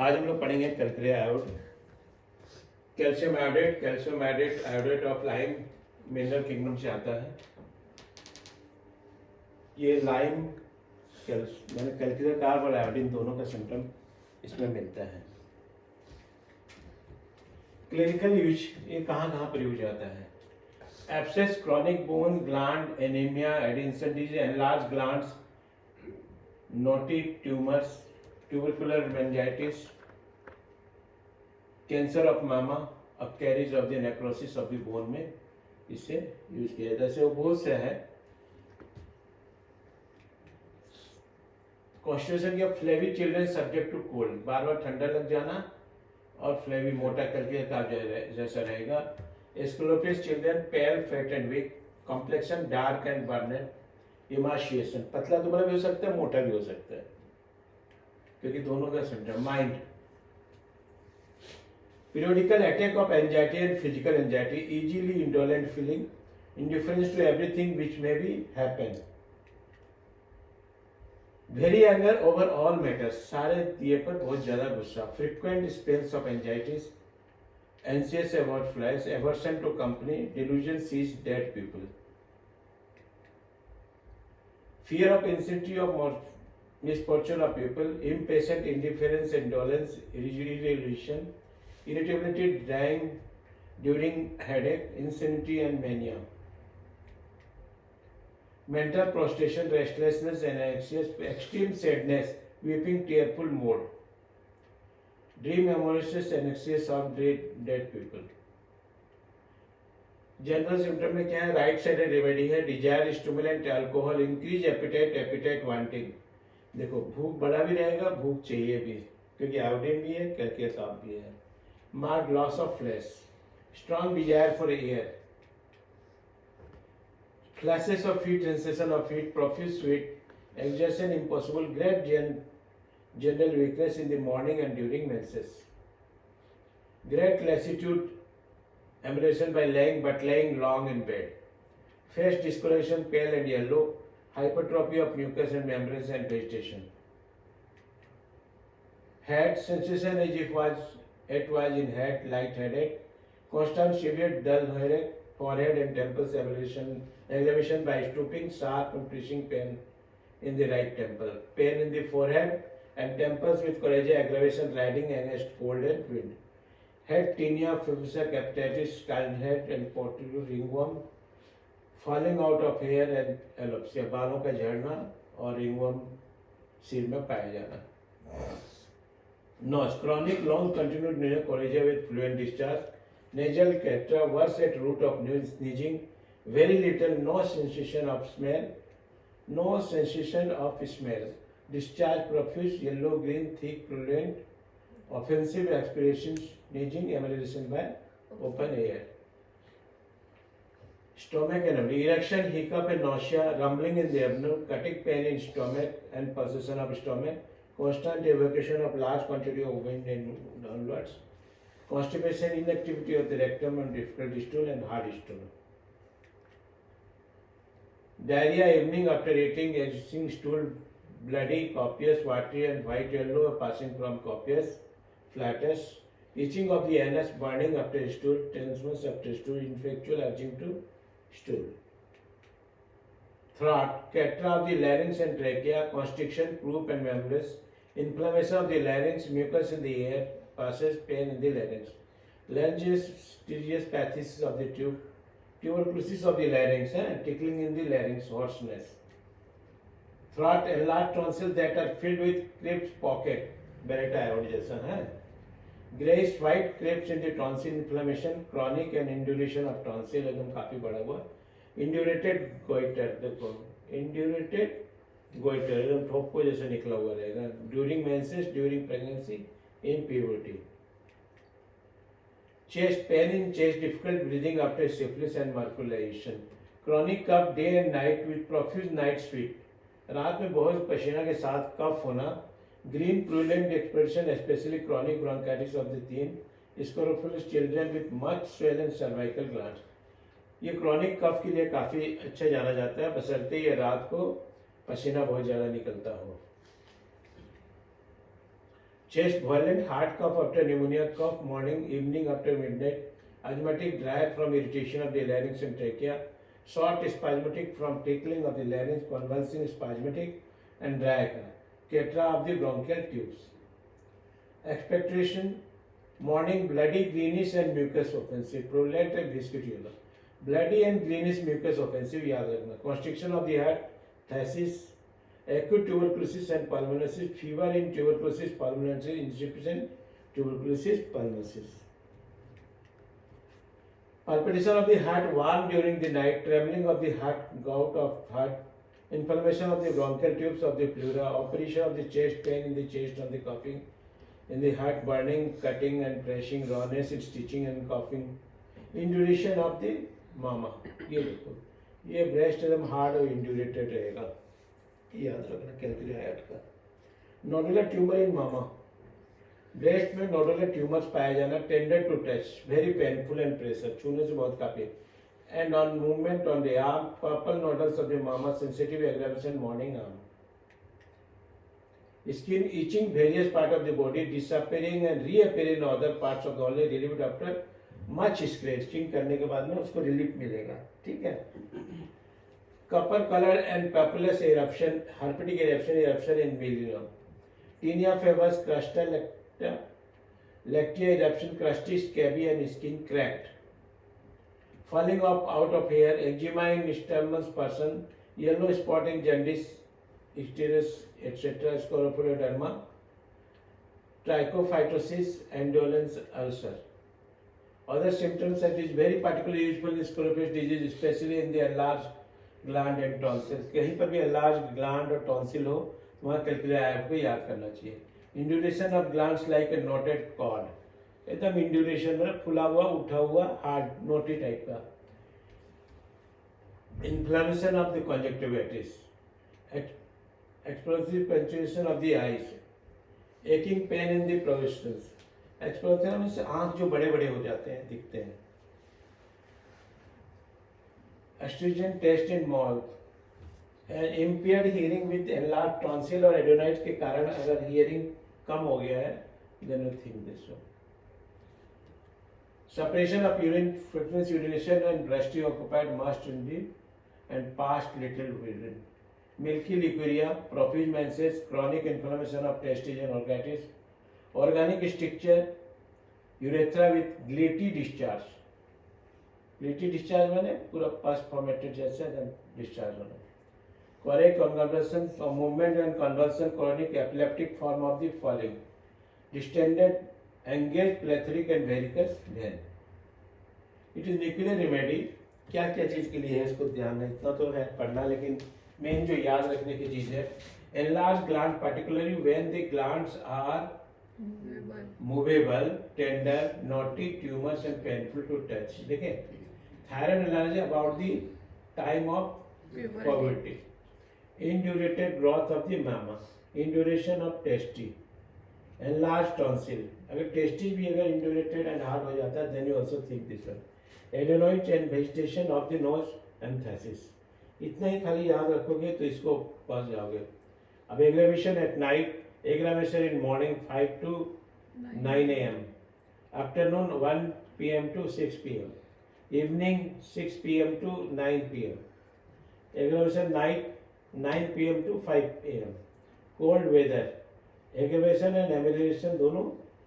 आज हम लोग पढ़ेंगे calculate आयोड। Calcium iodate of lime mineral kingdom से आता है। ये लाइम मैंने कैल्कुलेट कार्ब और आयोडीन दोनों का सिम्टम इसमें मिलता है। क्लिनिकल यूज ये कहाँ कहाँ पर यूज आता है? Abscess, chronic bone gland anaemia, Addison disease, enlarge glands, knotty tumours, tubercular meningitis, cancer of mamma, अब caries of the necrosis of the bone में इससे यूज किया जाता है। जैसे वो बहुत से है कॉन्स्टिट्यूशन की flabby children subject to cold, बार बार ठंडा लग जाना और फ्लेवी मोटा करके का जैसा रहेगा। Scrofulous children pale fat and weak, complexion dark and brunette, emaciation, पतला दुबला भी हो सकता है, मोटा भी हो सकता है, क्योंकि दोनों का symptom. Mind, periodical attack of anxiety and physical anxiety, easily indolent feeling, indifference to everything which may be happen, very anger over all matters, सारे ये पर बहुत ज़्यादा गुस्सा, frequent spells of anxieties, anxious about flies, aversion to company, delusion sees dead people, fear of insanity of misfortune of people, impatient indifference, indolence, irresolution, irritability, dying during headache, insanity and mania, mental prostration, restlessness and anxious, extreme sadness, weeping, tearful mood, dream hemorrhages, anxious of dead people. General symptom में क्या है? Right sided remedy है, desire, stimulant, alcohol, increase appetite wanting. देखो भूख बड़ा भी रहेगा, भूख चाहिए भी, क्योंकि आयोडीन भी है, कैल्शियम साफ भी है। Marked loss of flesh, strong desire for air, flashes of heat, sensation of heat, profuse sweat, exertion impossible, great general weakness in the morning and during menses, great lassitude, amelioration by laying but laying long in bed, face discoloration, pale and yellow, hypertrophy of mucus and membranes and vegetation, head sensation as if it was in head, light headed, constant severe dull headache, forehead and temples aggravation by stooping, sharp and piercing pain in the right temple, pain in the forehead and temples with collagen aggravation riding against cold and wind, head tinea, fissure, hepatitis, scald head and portable ringworm, falling out of hair and alopecia, बालों का झड़ना और ringworm सिर में पाया जाना। Nose, chronic long continued nasopharyngeal with fluent discharge, nasal character, worse at root of sneezing, very little, no sensation of smell, discharge profuse, yellow, green, thick, purulent, offensive aspirations, sneezing, amelioration by open air. Stomach and abdomen, erection, hiccup and nausea, rumbling in the abdomen, cutting pain in stomach and pulsation of stomach, constant evacuation of large quantity of wind and downwards, constipation, inactivity of the rectum and difficult stool and hard stool, diarrhea evening after eating, existing stool bloody, copious, watery and white yellow, passing from copious, flattish, itching of the anus, burning after stool, tenseness after stool, ineffectual urging to stool. Throat, catra of the larynx and trachea, constriction, croup and membranous, inflammation of the larynx, mucus in the air, passes, pain in the larynx, laryngeus, serious pathesis of the tube, tuberculosis of the larynx, tickling in the larynx, hoarseness. Throat, enlarged tonsils that are filled with crypt pocket, Barretta iod जैसा है, grayish white crypts in the tonsil, inflammation, chronic and indulation of tonsil, एकदम काफी बड़ा हुआ, indurated goiter, देखो indurated goiter एकदम ठोपको जैसे निकला हुआ रहेगा, during menses, during pregnancy, in puberty. Chest pain in chest, difficult breathing after syphilis and mercurialization, chronic cough day and night with profuse night sweat, रात में बहुत पसीना के साथ कफ होना, green purulent expression, especially chronic bronchitis of the thin, scrophulous children with much swollen cervical glands. ये chronic कफ के लिए काफ़ी अच्छा जाना जाता है, बशर्ते ये रात को पसीना बहुत ज़्यादा निकलता हो। chest violent heart cough after pneumonia, cough morning, evening after midnight, asthmatic dry from irritation of the larynx and trachea, short spasmodic from tickling of the larynx, convulsing spasmodic and dry, tetra of the bronchial tubes. Expectoration, morning bloody, greenish and mucus offensive, prolate and viscous. Bloody and greenish mucus offensive, याद रखना. Constriction of the heart, thasis, acute tuberculosis and pulmonosis, fever in tuberculosis pulmonosis, insufficient tuberculosis pulmonosis. Palpitation of the heart, warm during the night, trembling of the heart, gout of heart, inflammation of the bronchial tubes of the pleura, operation of the chest, pain in the chest and the coughing, in the heart, burning, cutting and pressing, rawness, stitching and coughing, induration of the मामा. ये देखो, ये breast एकदम hard और इंड्यूरेटेड रहेगा, याद रखना calculate heart का. Nodular tumour in mamma, breast में नोडुलर ट्यूमर्स पाया जाना, tender to touch, very painful and pressure, छूने से बहुत काफी, and on movement on the arm, purple nodules of the mamma, sensitive aggravation morning arm. Skin itching various part of the body, disappearing and reappearing in other parts of the body, relieved after much scratching करने के बाद में उसको relief मिलेगा. ठीक है. Copper color and papillous eruption, herpetic eruption in milium. Tinea flavus, crustal lactea eruption, crusty, scabby and skin cracked. Falling out of hair, eczema in nystagmus person, yellow spot in jaundice, icterus, etc. Scorophylloderma, trichophytosis, indolence, ulcer. Other symptoms that is very particularly useful in sclerosis disease, especially in the enlarged gland and tonsils. कहीं पर भी enlarged gland और tonsil हो, वहाँ calculate आपको याद करना चाहिए. Induration of glands like a knotted cord. एकदम induration मतलब फुला हुआ, उठा हुआ, hard, knotty type का. Inflammation of the conjunctivitis. Explosive punctuation of the eyes. Aching pain in the provisions. Explosion से आंख जो बड़े बड़े हो जाते हैं, दिखते हैं. Astringent taste in mouth, and impaired hearing with enlarge tonsil और एडोनाइट्स के कारण अगर हियरिंग कम हो गया है, then you think this one. Suppression of urine, frequent urination and breasty occupied must indeed and past little urine. Milky liquoria, profuse menses, chronic inflammation of testes and organs. Organic stricture, urethra with gritty discharge. Gritty discharge माने पूरा pus formated जैसे discharge होना. Correct convulsions, movement and convulsion, chronic epileptic form of the following. Distended, engaged, plethoric and varicose vein. It is nuclear remedy. क्या क्या चीज के लिए है इसको ध्यान में, इतना तो है पढ़ना, लेकिन मेन जो याद रखने की चीज है, enlarged gland particularly when the glands are movable, tender, knotty, tumors and painful to touch. देखें, thyroid enlarged about the time of puberty. Indurated growth of the mamma, induration of testes, enlarged tonsil. अगर testes भी अगर indurated and hard हो जाता है, then you also think this one. Adenoids and vegetation of the nose and thasis. इतना ही खाली याद रखोगे तो इसको पास जाओगे. अब aggravation at night, aggravation in morning 5 to 9 a.m. Afternoon 1 p.m. to 6 p.m. Evening 6 p.m. to 9 p.m. Aggravation night 9 p.m. to 5 a.m. Cold weather, aggravation and amelioration दोनों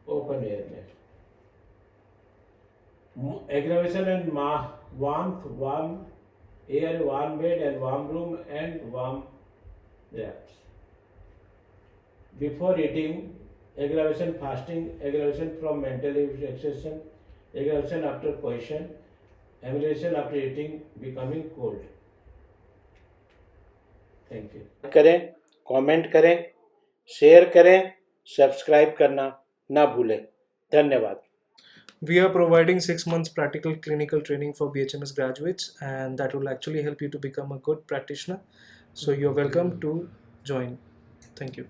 open air में. Aggravation and warmth, warm air, warm bed and warm room and warm wraps. Before eating, aggravation fasting, aggravation from mental exertion, aggravation after position, amelioration after eating, becoming cold. Thank you. करें, comment करें, share करें, subscribe करना ना भूलें. धन्यवाद. We are providing 6 months practical clinical training for BHMS graduates, and that will actually help you to become a good practitioner. So you're welcome to join. Thank you.